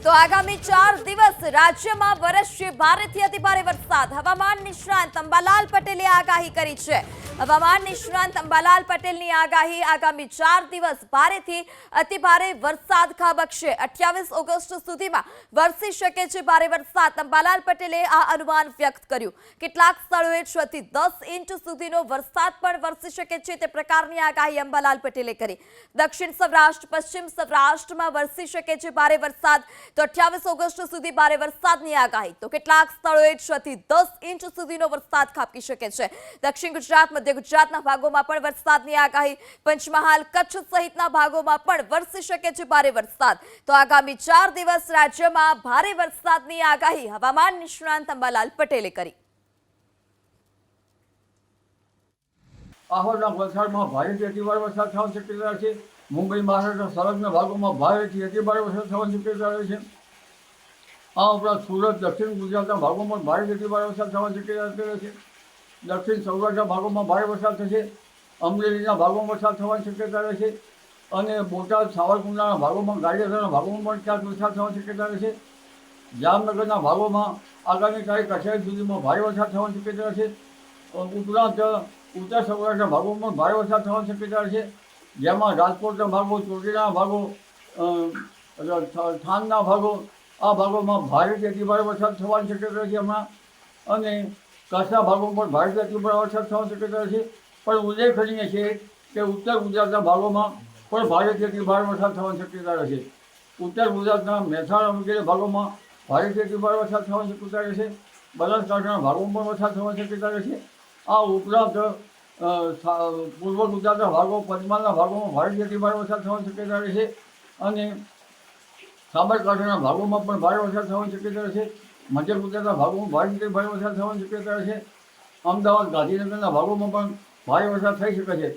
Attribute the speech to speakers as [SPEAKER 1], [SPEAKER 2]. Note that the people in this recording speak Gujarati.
[SPEAKER 1] તો આગામી 4 દિવસ રાજ્યમાં વરસશે ભારેથી અતિભારે વરસાદ. હવામાન નિષ્ણાંત અંબાલાલ પટેલે આગાહી કરી છે. હવામાન નિષ્ણાંત અંબાલાલ પટેલની આગાહી આગામી 4 દિવસ ભારેથી અતિભારે વરસાદ ખાબકશે. 28 ઓગસ્ટ સુધીમાં વરસી શકે છે ભારે વરસાદ. અંબાલાલ પટેલે આ અનુમાન વ્યક્ત કર્યું. કેટલાક સ્થળોએ 6 થી 10 ઇંચ સુધીનો વરસાદ પણ વરસી શકે છે તે પ્રકારની આગાહી અંબાલાલ પટેલે કરી. દક્ષિણ સૌરાષ્ટ્ર, પશ્ચિમ સૌરાષ્ટ્રમાં વરસી શકે છે ભારે વરસાદ. તો 28 ઓગસ્ટ સુધી ભારે વરસાદની આગાહી. તો કેટલાક સ્થળોએ 6 થી 10 ઇંચ સુધીનો વરસાદ ખાબકી શકે છે. દક્ષિણ ગુજરાત, મધ્ય ગુજરાતના ભાગોમાં પણ વરસાદની આગાહી. પંચમહાલ, કચ્છ સહિતના ભાગોમાં પણ વરસી શકે છે ભારે વરસાદ. તો આગામી 4 દિવસ રાજ્યમાં ભારે વરસાદની આગાહી હવામાન નિષ્ણાંત અંબાલાલ પટેલે કરી.
[SPEAKER 2] આહોરના વલસાડમાં ભારેથી અતિભારે વરસાદ થવાની શક્યતા છે. મુંબઈ, મહારાષ્ટ્ર સંલગ્ન ભાગોમાં ભારેથી અતિભારે વરસાદ થવાની શક્યતા રહે છે. આ ઉપરાંત સુરત, દક્ષિણ ગુજરાતના ભાગોમાં ભારેથી અતિભારે વરસાદ થવાની શક્યતા રહે છે. દક્ષિણ સૌરાષ્ટ્રના ભાગોમાં ભારે વરસાદ થશે. અમરેલીના ભાગોમાં વરસાદ થવાની શક્યતા રહે છે. અને બોટાદ, સાવરકુંડલાના ભાગોમાં, ગારિયાધારના ભાગોમાં પણ ક્યાંક વરસાદ થવાની શક્યતા રહે છે. જામનગરના ભાગોમાં આગામી તારીખ 28 સુધીમાં ભારે વરસાદ થવાની શક્યતા રહે છે. ઉપરાંત ઉત્તર સૌરાષ્ટ્રના ભાગોમાં ભારે વરસાદ થવાની શક્યતા છે. જેમાં રાજકોટના ભાગો, ચોટીલાના ભાગો, થાનના ભાગો, આ ભાગોમાં ભારેથી અતિભારે વરસાદ થવાની શક્યતા છે હમણાં. અને કચ્છના ભાગોમાં પણ ભારેથી અતિભારે વરસાદ થવાની શક્યતા છે. પણ ઉલ્લેખનીય છે કે ઉત્તર ગુજરાતના ભાગોમાં પણ ભારેથી અતિભારે વરસાદ થવાની શક્યતા રહેશે. ઉત્તર ગુજરાતના મહેસાણા વગેરે ભાગોમાં ભારેથી અતિભારે વરસાદ થવાની શક્યતા રહેશે. બનાસકાંઠાના ભાગોમાં પણ વરસાદ થવાની શક્યતા રહેશે. આ ઉપરાંત પૂર્વ ગુજરાતના ભાગો, પંચમહાલના ભાગોમાં ભારેથી અતિભારે વરસાદ થવાની શક્યતા રહેશે. અને સાબરકાંઠાના ભાગોમાં પણ ભારે વરસાદ થવાની શક્યતા રહેશે. મધ્ય ગુજરાતના ભાગોમાં ભારેથી અતિભારે વરસાદ થવાની શક્યતા રહેશે. અમદાવાદ, ગાંધીનગરના ભાગોમાં પણ ભારે વરસાદ થઈ શકે છે.